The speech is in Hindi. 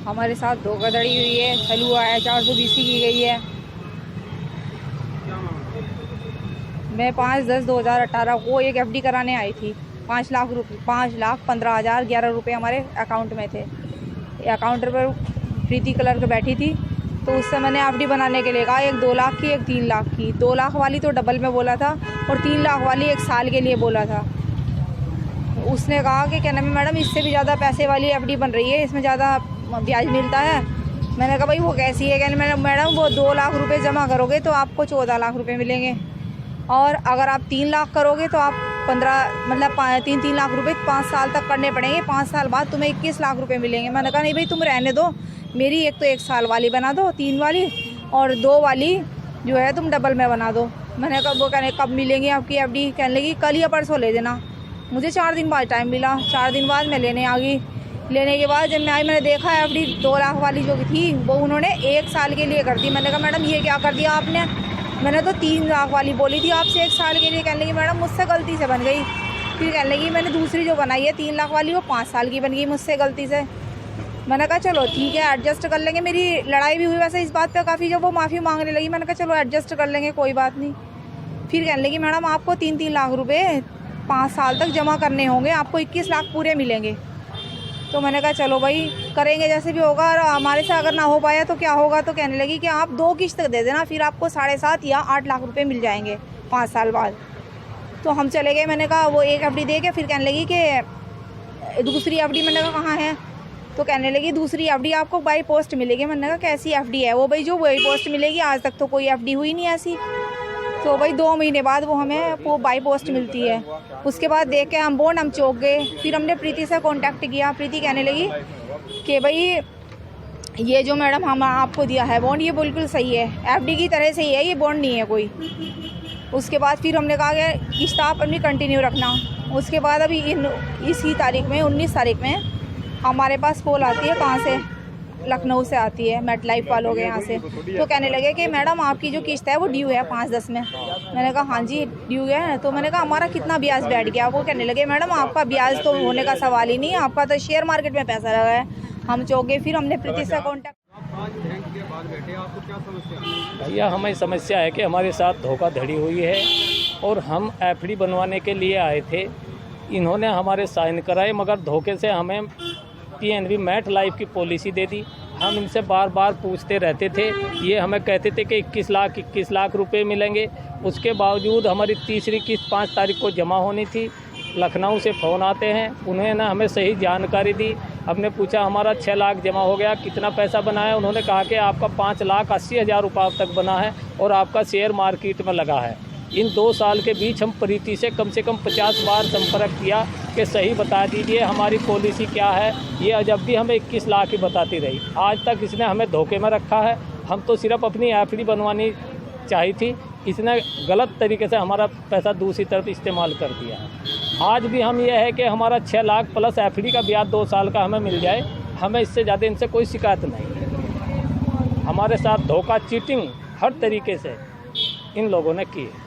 हमारे साथ धोखाधड़ी हुई है, छल हुआ है, 420 की गई है। मैं 5/10/2018 को एक एफडी कराने आई थी। 5,15,11 रुपये हमारे अकाउंट में थे। अकाउंट पर प्रीति कलर के बैठी थी, तो उससे मैंने एफडी बनाने के लिए कहा, एक 2 लाख की, एक 3 लाख की। 2 लाख वाली तो डबल में बोला था और 3 लाख वाली 1 साल के लिए बोला था। उसने कहा कि क्या नाम है मैडम, इससे भी ज़्यादा पैसे वाली एफडी बन रही है, इसमें ज़्यादा ब्याज मिलता है। मैंने कहा भाई वो कैसी है? कहने मैडम वो 2 लाख रुपए जमा करोगे तो आपको 14 लाख रुपए मिलेंगे, और अगर आप 3 लाख करोगे तो आप 3 लाख रुपए 5 साल तक करने पड़ेंगे। 5 साल बाद तुम्हें 21 लाख रुपए मिलेंगे। मैंने कहा नहीं भाई, तुम रहने दो, मेरी एक तो 1 साल वाली बना दो, 3 वाली, और 2 वाली जो है तुम डबल में बना दो। मैंने कहा वो कहने कब मिलेंगी आपकी एफडी? कहने लगी कल या परसों ले देना। मुझे 4 दिन बाद टाइम मिला। 4 दिन बाद मैं लेने आ गई। लेने के बाद जब मैं आई, मैंने देखा एफडी 2 लाख वाली जो थी वो उन्होंने 1 साल के लिए कर दी। मैंने कहा मैडम ये क्या कर दिया आपने? मैंने तो 3 लाख वाली बोली थी आपसे 1 साल के लिए। कहने लगी मैडम मुझसे गलती से बन गई। फिर कहने लगी मैंने दूसरी जो बनाई है 3 लाख वाली वो 5 साल की बन गई मुझसे गलती से। मैंने कहा चलो ठीक है, एडजस्ट कर लेंगे। मेरी लड़ाई भी हुई वैसे इस बात पे काफ़ी, जब वो माफ़ी मांगने लगी। मैंने कहा चलो एडजस्ट कर लेंगे, कोई बात नहीं। फिर कहने लगी मैडम आपको 3-3 लाख रुपए 5 साल तक जमा करने होंगे, आपको 21 लाख पूरे मिलेंगे। तो मैंने कहा चलो भाई करेंगे जैसे भी होगा, और हमारे से अगर ना हो पाया तो क्या होगा? तो कहने लगी कि आप 2 किस्त दे देना, फिर आपको 7.5 या 8 लाख रुपए मिल जाएंगे 5 साल बाद। तो हम चले गए। मैंने कहा वो एक एफडी दे के फिर कहने लगी कि दूसरी एफडी। मैंने कहा कहाँ है? तो कहने लगी दूसरी एफडी आपको बाई पोस्ट मिलेगी। मैंने कहा कैसी एफडी है वो? भाई जो बाई पोस्ट मिलेगी, आज तक तो कोई एफडी हुई नहीं ऐसी। तो भाई 2 महीने बाद वो हमें वो बाई पोस्ट मिलती है। उसके बाद देख के हम चौंक गए। फिर हमने प्रीति से कांटेक्ट किया। प्रीति कहने लगी कि भाई ये जो मैडम हम आपको दिया है बॉन्ड, ये बिल्कुल सही है, एफडी की तरह से ही है, ये बॉन्ड नहीं है कोई। उसके बाद फिर हमने कहा कि किस्त आप अपनी कंटिन्यू रखना। उसके बाद अभी इसी तारीख में 19 तारीख में हमारे पास कॉल आती है। कहाँ से? लखनऊ से आती है, मेट लाइफ वालों के यहाँ से। तो कहने लगे कि मैडम आपकी जो किस्त है वो ड्यू है 5/10 में। मैंने कहा हाँ जी ड्यू है। तो मैंने कहा हमारा कितना ब्याज बैठ गया? वो कहने लगे मैडम आपका ब्याज तो होने का सवाल ही नहीं है, आपका तो शेयर मार्केट में पैसा लगा है। हम चौंक गए। फिर हमने प्रीति से कॉन्टैक्ट। भैया हमें समस्या है कि हमारे साथ धोखाधड़ी हुई है और हम एफडी बनवाने के लिए आए थे। इन्होंने हमारे साइन कराए, मगर धोखे से हमें पीएनबी मेट लाइफ की पॉलिसी दे दी। हम इनसे बार बार पूछते रहते थे, ये हमें कहते थे कि 21 लाख रुपए मिलेंगे। उसके बावजूद हमारी तीसरी किस्त 5 तारीख को जमा होनी थी। लखनऊ से फ़ोन आते हैं, उन्होंने हमें सही जानकारी दी। हमने पूछा हमारा 6 लाख जमा हो गया, कितना पैसा बना है? उन्होंने कहा कि आपका 5,80,000 रुपये तक बना है और आपका शेयर मार्केट में लगा है। इन 2 साल के बीच हम प्रीति से कम 50 बार संपर्क किया कि सही बता दीजिए हमारी पॉलिसी क्या है। ये जब भी हमें 21 लाख ही बताती रही। आज तक इसने हमें धोखे में रखा है। हम तो सिर्फ अपनी एफडी बनवानी चाहिए थी, इसने गलत तरीके से हमारा पैसा दूसरी तरफ इस्तेमाल कर दिया है। आज भी हम ये है कि हमारा 6 लाख प्लस एफडी का ब्याज 2 साल का हमें मिल जाए, हमें इससे ज़्यादा इनसे कोई शिकायत नहीं। हमारे साथ धोखा, चीटिंग हर तरीके से इन लोगों ने की है।